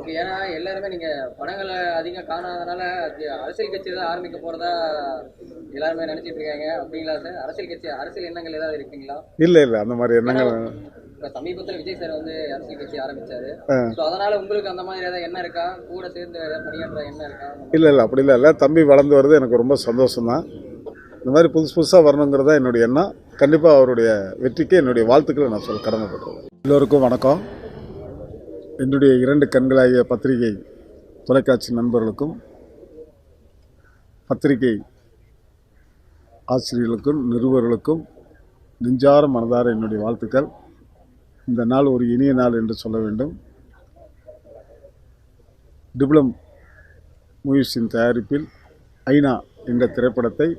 Okay. ஏன்னா எல்லாருமே நீங்க படங்களை அதிகம் காணாதனால அரசியல் கட்சி ஏதாவது ஆரம்பிக்க போறதா எல்லாருமே நினைச்சிட்டு இருக்காங்க. அப்படிங்களா சார்? அரசியல் எண்ணங்கள் ஏதாவது இருக்குங்களா? இல்ல அந்த மாதிரி எண்ணங்கள். சமீபத்தில் விஜய் சார் வந்து அரசியல் கட்சி ஆரம்பிச்சாரு. அதனால உங்களுக்கு அந்த மாதிரி ஏதாவது எண்ணம் இருக்கா? கூட சேர்ந்து பணியாற்ற எண்ணம் இருக்கா? இல்ல அப்படி இல்ல. தம்பி வளர்ந்து வருது, எனக்கு ரொம்ப சந்தோஷம் தான். இந்த மாதிரி புதுசாக வரணுங்கிறதா என்னுடைய எண்ணம். கண்டிப்பாக அவருடைய வெற்றிக்கு என்னுடைய வாழ்த்துக்களை நான் சொல்ல கடமைப்பட்டுருவேன். எல்லோருக்கும் வணக்கம். என்னுடைய 2 கண்களாகிய பத்திரிகை தொலைக்காட்சி நண்பர்களுக்கும் பத்திரிகை ஆசிரியர்களுக்கும் நிருபர்களுக்கும் நெஞ்சார மனதார என்னுடைய வாழ்த்துக்கள். இந்த நாள் ஒரு இனிய நாள் என்று சொல்ல வேண்டும். டிப்ளம் மூவிஸின் தயாரிப்பில் ஐநா என்ற திரைப்படத்தை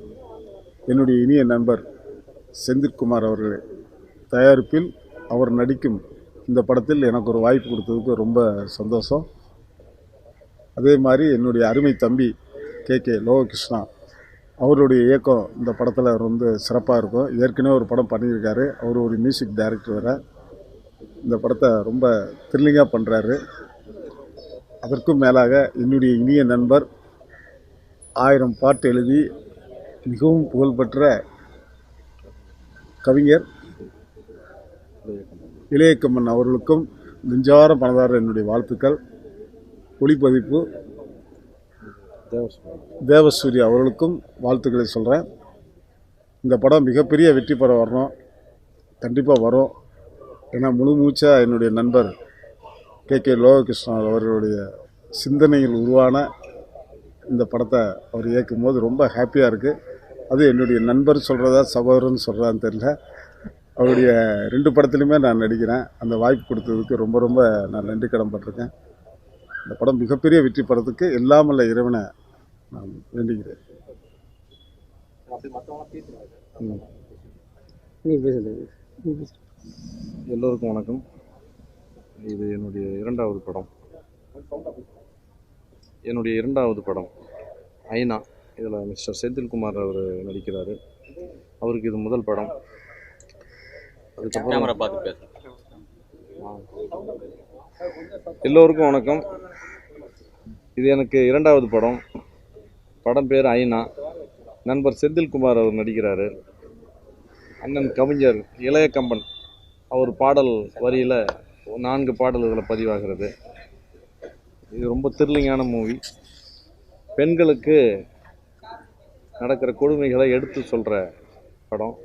என்னுடைய இனிய நண்பர் செந்தில்குமார் அவர்கள் தயாரிப்பில் அவர் நடிக்கும் இந்த படத்தில் எனக்கு ஒரு வாய்ப்பு கொடுத்ததுக்கு ரொம்ப சந்தோஷம். அதே மாதிரி என்னுடைய அருமை தம்பி கே லோககிருஷ்ணா அவருடைய இயக்கம் இந்த படத்தில் வந்து சிறப்பாக இருக்கும். ஏற்கனவே ஒரு படம் பண்ணியிருக்காரு. அவர் ஒரு மியூசிக் டைரக்டர் வேறு. இந்த படத்தை ரொம்ப த்ரில்லிங்காக பண்ணுறாரு. அதற்கும் மேலாக என்னுடைய இனிய நண்பர் 1000 பாட்டு எழுதி மிகவும் புகழ்பெற்ற கவிஞர் இளையக்கம்மன் அவர்களுக்கும் நெஞ்சார மனதார என்னுடைய வாழ்த்துக்கள். ஒளிப்பதிப்பு தேவசூரி அவர்களுக்கும் வாழ்த்துக்களை சொல்கிறேன். இந்த படம் மிகப்பெரிய வெற்றி பெற வரணும். கண்டிப்பாக வரும். ஏன்னா முழு மூச்சாக என்னுடைய நண்பர் கே லோககிருஷ்ணன் அவர்களுடைய சிந்தனையில் உருவான இந்த படத்தை அவர் இயக்கும் போது ரொம்ப ஹாப்பியாக இருக்குது. அது என்னுடைய நண்பர் சொல்கிறதா சகோதரன் சொல்கிறதான்னு தெரியல. அவருடைய 2 படத்துலையுமே நான் நடிக்கிறேன். அந்த வாய்ப்பு கொடுத்ததுக்கு ரொம்ப ரொம்ப நான் நன்றி கடன்பட்டிருக்கேன். இந்த படம் மிகப்பெரிய வெற்றி படத்துக்கு எல்லாமல்ல இறைவனை நான் வேண்டுகிறேன். எல்லோருக்கும் வணக்கம். இது என்னுடைய 2வது படம். என்னுடைய 2வது படம் ஐநா. இதில் மிஸ்டர் செந்தில்குமார் அவர் நடிக்கிறார். அவருக்கு இது முதல் படம். அதுக்கப்புறம் எல்லோருக்கும் வணக்கம். இது எனக்கு 2வது படம். படம் பேர் ஐநா. நண்பர் செந்தில்குமார் அவர் நடிக்கிறார். அண்ணன் கவிஞர் இளையக்கம்பன் அவர் பாடல் வரியில் 4 பாடல்களை பதிவாகிறது. இது ரொம்ப த்ரில்லிங்கான மூவி. பெண்களுக்கு நடக்கிற கொடுமைகளை எடுத்து சொல்கிற படம்.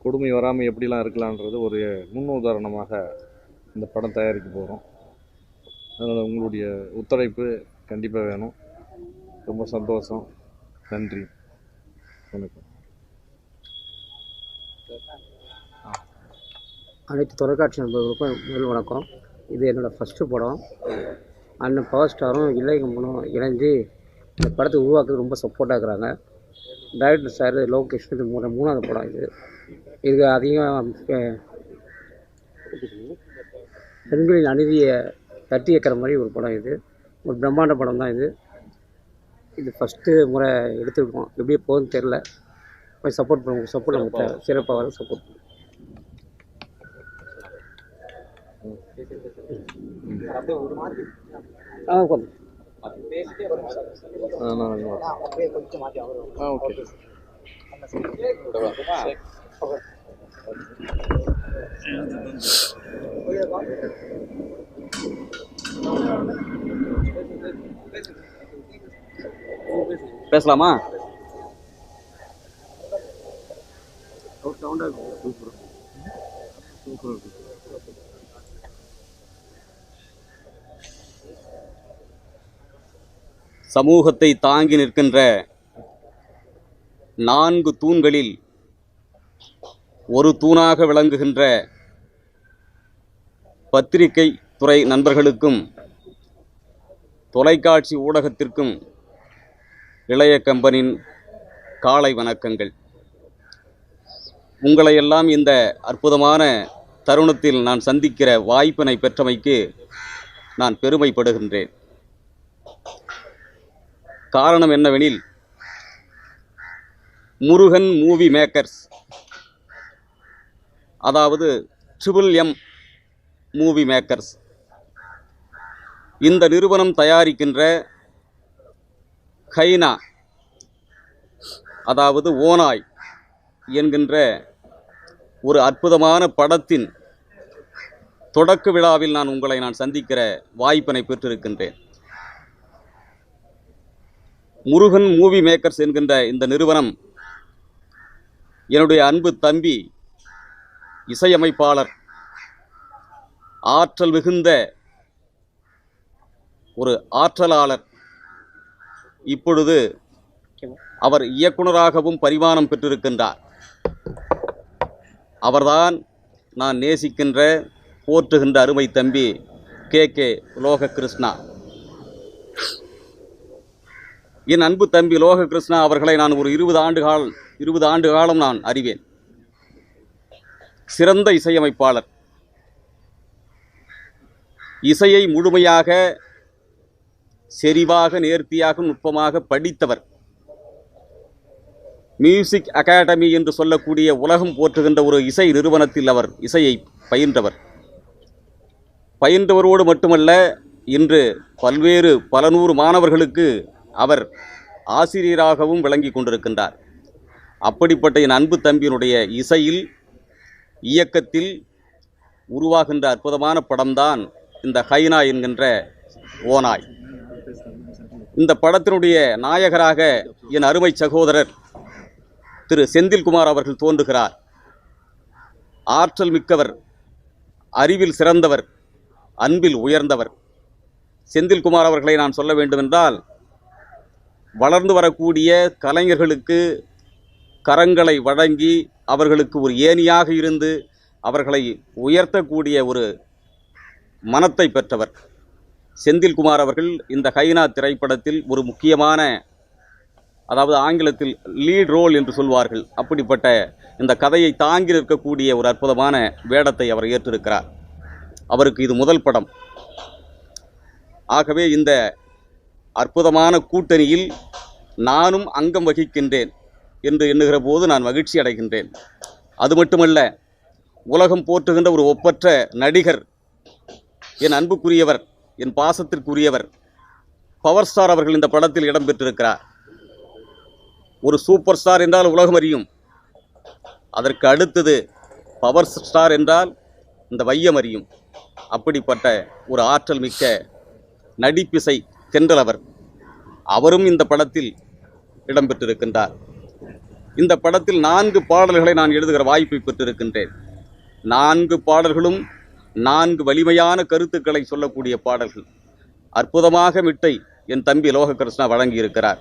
கொடுமை வராமல் எப்படிலாம் இருக்கலான்றது ஒரு முன்னுதாரணமாக இந்த படம் தயாரிக்க போகிறோம். அதனால் உங்களுடைய ஒத்துழைப்பு கண்டிப்பாக வேணும். ரொம்ப சந்தோஷம். நன்றி. வணக்கம். அனைத்து தொலைக்காட்சி நண்பர்களுக்கும் முதல் வணக்கம். இது என்னோடய ஃபஸ்ட்டு படம். அண்ணன் பவர் ஸ்டாரும் இளையக்கம்பனும் இணைஞ்சு இந்த படத்தை உருவாக்குறது ரொம்ப சப்போர்ட்டாக இருக்கிறாங்க. Director sir Lokesh. இது 3வது படம். இதுக்கு அதிகம் பெண்களின் அநீதியை தட்டி வைக்கிற மாதிரி ஒரு படம். இது ஒரு பிரம்மாண்ட படம் தான். இது ஃபஸ்ட்டு முறை எடுத்துருக்கோம். எப்படியே போகுதுன்னு தெரில. கொஞ்சம் சப்போர்ட் பண்ணுவோம். சப்போர்ட் நமக்கு சிறப்பாக வர சப்போர்ட் பண்ணுவோம். பேசலாமா? சமூகத்தை தாங்கி நிற்கின்ற 4 தூண்களில் ஒரு தூணாக விளங்குகின்ற பத்திரிகை துறை நண்பர்களுக்கும் தொலைக்காட்சி ஊடகத்திற்கும் இளையக்கம்பனின் காலை வணக்கங்கள். உங்களையெல்லாம் இந்த அற்புதமான தருணத்தில் நான் சந்திக்கிற வாய்ப்பினை பெற்றமைக்கு நான் பெருமைப்படுகின்றேன். காரணம் என்னவெனில், முருகன் மூவி மேக்கர்ஸ், அதாவது ட்ரிபிள் எம் மூவி மேக்கர்ஸ், இந்த நிறுவனம் தயாரிக்கின்ற ஹைனா, அதாவது ஓநாய் என்கின்ற ஒரு அற்புதமான படத்தின் தொடக்க விழாவில் உங்களை சந்திக்கிற வாய்ப்பினை பெற்றிருக்கின்றேன். முருகன் மூவி மேக்கர்ஸ் என்கின்ற இந்த நிறுவனம் என்னுடைய அன்பு தம்பி, இசையமைப்பாளர், ஆற்றல் மிகுந்த ஒரு ஆற்றலாளர், இப்பொழுது அவர் இயக்குனராகவும் பரிமாணம் பெற்றிருக்கின்றார். அவர்தான் நான் நேசிக்கின்ற போற்றுகின்ற அருமை தம்பி கே லோககிருஷ்ணா. என் அன்பு தம்பி லோககிருஷ்ணா அவர்களை நான் ஒரு 20 ஆண்டு காலம் நான் அறிவேன். சிறந்த இசையமைப்பாளர், இசையை முழுமையாக செறிவாக நேர்த்தியாக நுட்பமாக படித்தவர். மியூசிக் அகாடமி என்று சொல்லக்கூடிய உலகம் போற்றுகின்ற ஒரு இசை நிறுவனத்தில் அவர் இசையை பயின்றவரோடு மட்டுமல்ல, இன்று பல நூறு மாணவர்களுக்கு அவர் ஆசிரியராகவும் விளங்கி கொண்டிருக்கின்றார். அப்படிப்பட்ட என் அன்பு தம்பியினுடைய இசையில், இயக்கத்தில் உருவாகின்ற அற்புதமான படம்தான் இந்த ஹைனா என்கின்ற ஓநாய். இந்த படத்தினுடைய நாயகராக என் அருமை சகோதரர் திரு செந்தில்குமார் அவர்கள் தோன்றுகிறார். ஆற்றல் மிக்கவர், அறிவில் சிறந்தவர், அன்பில் உயர்ந்தவர். செந்தில்குமார் அவர்களை நான் சொல்ல வேண்டுமென்றால், வளர்ந்து வரக்கூடிய கலைஞர்களுக்கு கரங்களை வழங்கி அவர்களுக்கு ஒரு ஏணியாக இருந்து அவர்களை உயர்த்தக்கூடிய ஒரு மனத்தை பெற்றவர். செந்தில்குமார் அவர்கள் இந்த ஹைனா திரைப்படத்தில் ஒரு முக்கியமான, அதாவது ஆங்கிலத்தில் லீட் ரோல் என்று சொல்வார்கள், அப்படிப்பட்ட இந்த கதையை தாங்கி நிற்கக்கூடிய ஒரு அற்புதமான வேடத்தை அவர் ஏற்றிருக்கிறார். அவருக்கு இது முதல் படம். ஆகவே இந்த அற்புதமான கூட்டணியில் நானும் அங்கம் வகிக்கின்றேன் என்று எண்ணுகிற போது நான் மகிழ்ச்சி அடைகின்றேன். அது மட்டுமல்ல, உலகம் போற்றுகின்ற ஒரு ஒப்பற்ற நடிகர், என் அன்புக்குரியவர், என் பாசத்திற்குரியவர் பவர் ஸ்டார் அவர்கள் இந்த படத்தில் இடம்பெற்றிருக்கிறார். ஒரு சூப்பர் ஸ்டார் என்றால் உலகம் அறியும், அதற்கு அடுத்தது பவர் ஸ்டார் என்றால் இந்த வையம் அறியும். அப்படிப்பட்ட ஒரு ஆற்றல் மிக்க நடிப்பிசை தென்றல் அவரும் இந்த படத்தில் இடம்பெற்றிருக்கின்றார். இந்த படத்தில் 4 பாடல்களை நான் எழுதுகிற வாய்ப்பை பெற்றிருக்கின்றேன். 4 பாடல்களும் 4 வலிமையான கருத்துக்களை சொல்லக்கூடிய பாடல்கள். அற்புதமாக மிட்டை என் தம்பி லோககிருஷ்ணா வழங்கியிருக்கிறார்.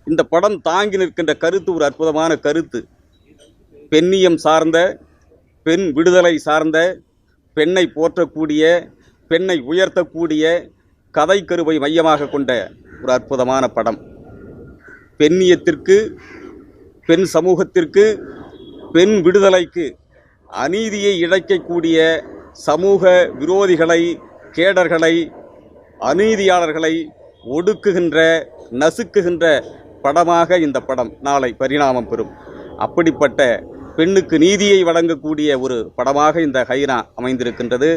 இந்த படம் தாங்கி நிற்கின்ற கருத்து ஒரு அற்புதமான கருத்து. பெண்ணியம் சார்ந்த, பெண் விடுதலை சார்ந்த, பெண்ணை போற்றக்கூடிய, பெண்ணை உயர்த்தக்கூடிய கதை கருவை மையமாக கொண்ட ஒரு அற்புதமான படம். பெண்ணியத்திற்கு, பெண் சமூகத்திற்கு, பெண் விடுதலைக்கு அநீதியை இழைக்கக்கூடிய சமூக விரோதிகளை, கேடர்களை, அநீதியாளர்களை ஒடுக்குகின்ற, நசுக்குகின்ற படமாக இந்த படம் நாளை பரிணாமம் பெறும். அப்படிப்பட்ட பெண்ணுக்கு நீதியை வழங்கக்கூடிய ஒரு படமாக இந்த ஹைனா அமைந்திருக்கின்றது.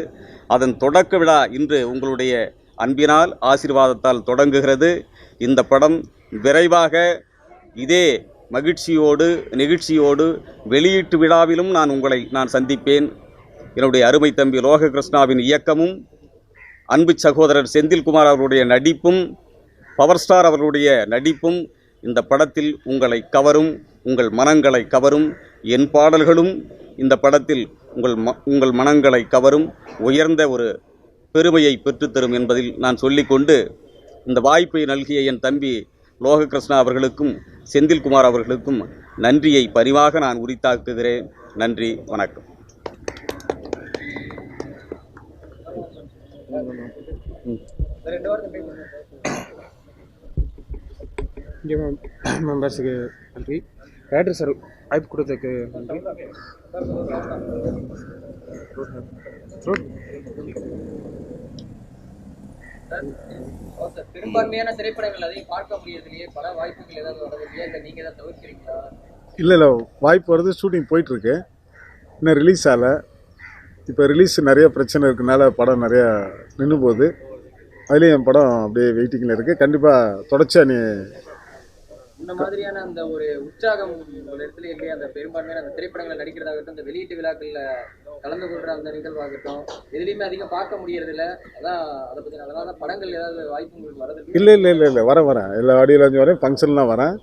அதன் தொடக்க விழா இன்று உங்களுடைய அன்பினால், ஆசீர்வாதத்தால் தொடங்குகிறது. இந்த படம் விரைவாக இதே மகிழ்ச்சியோடு, நெகிழ்ச்சியோடு வெளியீட்டு விழாவிலும் நான் சந்திப்பேன். என்னுடைய அருமை தம்பி லோககிருஷ்ணாவின் இயக்கமும், அன்பு சகோதரர் செந்தில்குமார் அவர்களுடைய நடிப்பும், பவர் ஸ்டார் அவர்களுடைய நடிப்பும் இந்த படத்தில் உங்களை கவரும், உங்கள் மனங்களை கவரும். என் பாடல்களும் இந்த படத்தில் உங்கள் மனங்களை கவரும், உயர்ந்த ஒரு பெருமையை பெற்றுத்தரும் என்பதில் நான் சொல்லிக்கொண்டு, இந்த வாய்ப்பை நல்கிய என் தம்பி லோககிருஷ்ணா அவர்களுக்கும் செந்தில்குமார் அவர்களுக்கும் நன்றியை பரிவாக நான் உரித்தாக்குகிறேன். நன்றி, வணக்கம். இங்கே மெம்பர்ஸுக்கு நன்றி, டைரக்டர் சார் வாய்ப்பு கொடுத்ததுக்கு நன்றி. பெரும்பான்மையான திரைப்படங்கள் அதையும் பார்க்க முடியறதுலையே பல வாய்ப்புகள் ஏதாவது வரவில்லையா, இல்லை நீங்கள் தான் தவிர்க்கிறீங்களா? இல்லை வாய்ப்பு வருது, ஷூட்டிங் போயிட்டுருக்கு, இன்னும் ரிலீஸ் ஆகலை. இப்போ ரிலீஸ் நிறைய பிரச்சனை இருக்கனால படம் நிறையா நின்று போகுது. அதுலேயும் என் படம் அப்படியே வெயிட்டிங்கில் இருக்குது. கண்டிப்பாக தொடர்ச்சியாக இந்த மாதிரியான அந்த ஒரு உற்சாகம் ஒரு இடத்துல இல்லையா? அந்த பெரும்பான்மையான அந்த திரைப்படங்களை நடிக்கிறதாகட்டும், இந்த வெளியீட்டு விழாக்கள்ல கலந்து கொள்ற அந்த நிகழ்வாகட்டும், எதுலையுமே அதிகம் பார்க்க முடியறது இல்லை. அதான் அதை பற்றி அதனால படங்கள் ஏதாவது வாய்ப்பு உங்களுக்கு வரது? இல்லை வரேன். எல்லா ஆடியோ லான்ச் வரேன், ஃபங்க்ஷன்லாம் வரேன்.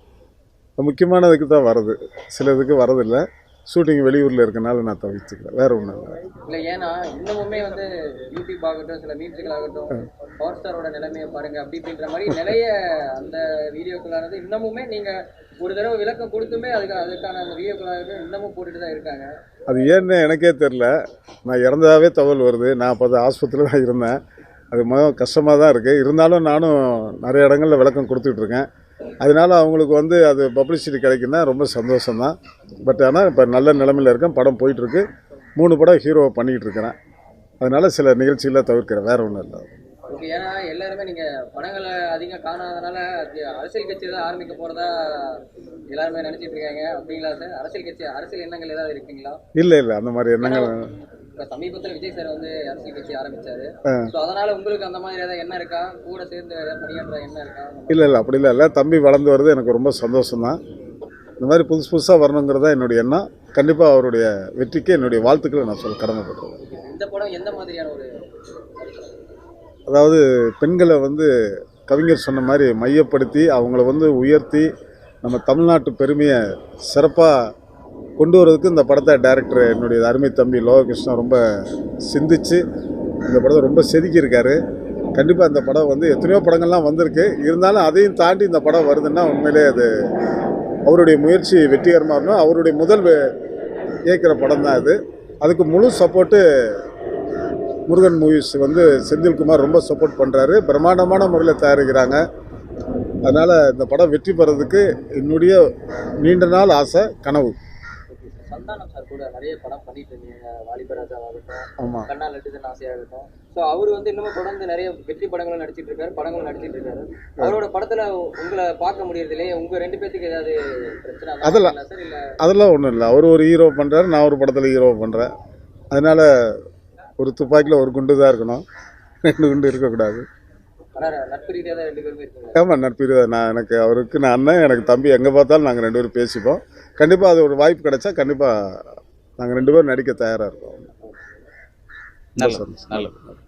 முக்கியமானதுக்கு தான் வருது, சிலதுக்கு வரதில்லை. ஷூட்டிங் வெளியூரில் இருக்கனால நான் தவிர்த்துக்கிறேன், வேறு ஒன்றும் இல்லை. இல்லை, ஏன்னா இன்னமுமே வந்து யூடியூப் ஆகட்டும், சில மீம்ஸுகள் ஆகட்டும், பவர் ஸ்டாரோட நிலைமையை பாருங்க அப்படின்ற மாதிரி நிறைய அந்த வீடியோக்களானது இன்னமுமே நீங்கள் ஒரு தடவை விளக்கம் கொடுத்துமே அதுக்கான அந்த வீடியோக்களாகட்டும் இன்னமும் போட்டுட்டு தான் இருக்காங்க. அது ஏன்னு எனக்கே தெரில. நான் இறந்ததாகவே தகவல் வருது. நான் அப்போ ஆஸ்பத்திரியில் தான் இருந்தேன். அது கஷ்டமாக தான் இருக்குது. இருந்தாலும் நானும் நிறைய இடங்களில் விளக்கம் கொடுத்துட்ருக்கேன். அதனால அவங்களுக்கு வந்து அது பப்ளிசிட்டி கிடைக்குன்னா ரொம்ப சந்தோஷம்தான். பட் ஆனால் இப்போ நல்ல நிலைமையில் இருக்கேன். படம் போயிட்டுருக்கு. 3 படம் ஹீரோவை பண்ணிக்கிட்டு இருக்கிறேன். அதனால் சில நிகழ்ச்சிகளை தவிர்க்கிறேன், வேறு ஒன்றும் இல்லை. ஓகே, ஏன்னா எல்லாருமே நீங்கள் படங்களை அதிகம் காணாதனால அரசியல் கட்சி தான் ஆரம்பிக்க போகிறதா எல்லாருமே நினச்சிட்டு இருக்காங்க. அப்படிங்களா சார்? அரசியல் எண்ணங்கள் ஏதாவது இருக்குங்களா? இல்லை அந்த மாதிரி எண்ணங்கள். சமீபத்தில் விஜய் சார் வந்து அரசியல் கட்சி ஆரம்பிச்சாரு. அதனால உங்களுக்கு அந்த மாதிரி ஏதாவது எண்ணம் இருக்கா? கூட சேர்ந்து பணியாற்ற எண்ணம் இருக்கா? இல்லை அப்படி இல்லை. தம்பி வளர்ந்து வருது, எனக்கு ரொம்ப சந்தோஷம்தான். இந்த மாதிரி புதுசாக வரணுங்கிறதா என்னுடைய எண்ணம். கண்டிப்பாக அவருடைய வெற்றிக்கு என்னுடைய வாழ்த்துக்களை நான் சொல்ல கடமைப்படுறேன். இந்த படம் எந்த மாதிரியான ஒரு, அதாவது பெண்களை வந்து கவிஞர் சொன்ன மாதிரி மையப்படுத்தி அவங்கள வந்து உயர்த்தி நம்ம தமிழ்நாட்டு பெருமையை சிறப்பாக கொண்டு வரதுக்கு இந்த படத்தை டைரக்டர் என்னுடைய அருமை தம்பி லோககிருஷ்ணன் ரொம்ப சிந்திச்சு இந்த படத்தை ரொம்ப செதுக்கியிருக்காரு. கண்டிப்பாக இந்த படம் வந்து எத்தனையோ படங்கள்லாம் வந்திருக்கு. இருந்தாலும் அதையும் தாண்டி இந்த படம் வருதுன்னா உண்மையிலே அது அவருடைய முயற்சி வெற்றிகரமாக இருக்கணும். அவருடைய முதல் இயக்கிற படம் தான் இது. அதுக்கு முழு சப்போர்ட்டு முருகன் மூவிஸ் வந்து செந்தில்குமார் ரொம்ப சப்போர்ட் பண்ணுறாரு. பிரம்மாண்டமான முறையில் தயாரிக்கிறாங்க. அதனால் இந்த படம் வெற்றி பெறதுக்கு என்னுடைய நீண்ட நாள் ஆசை, கனவு. சந்தானம் சார் கூட நிறைய படம் பண்ணிட்டு இருந்தீங்க. வாலிபராஜா ஆகட்டும், ஆமாம், கண்ணா லட்டுதன் ஆசையாகட்டும். ஸோ அவர் வந்து இன்னமும் தொடர்ந்து நிறைய வெற்றி படங்களும் நடிச்சிட்டு இருக்காரு, படங்களும் நடிச்சிட்டு இருக்காரு. அவரோட படத்தில் உங்களை பார்க்க முடியறது இல்லையே. உங்கள் 2 பேத்துக்கு ஏதாவது பிரச்சனை அதெல்லாம் சார்? இல்லை அதெல்லாம் ஒன்றும் இல்லை. அவர் ஒரு ஹீரோ பண்ணுறாரு, நான் ஒரு படத்தில் ஹீரோ பண்ணுறேன். அதனால் ஒரு துப்பாக்கியில் ஒரு குண்டு தான் இருக்கணும், 2 குண்டு இருக்கக்கூடாது. ஆனால் நட்பு ரீதியாக தான் 2 பேருமே இருக்குங்க. ஆமாம், நட்பு நான் எனக்கு அவருக்கு நான் அண்ணன், எனக்கு தம்பி. எங்கே பார்த்தாலும் நாங்கள் 2 பேரும் பேசிப்போம். கண்டிப்பாக அது ஒரு வாய்ப்பு கிடைச்சா கண்டிப்பாக நாங்கள் 2 பேரும் நடிக்க தயாராக இருக்கோம். நல்லது.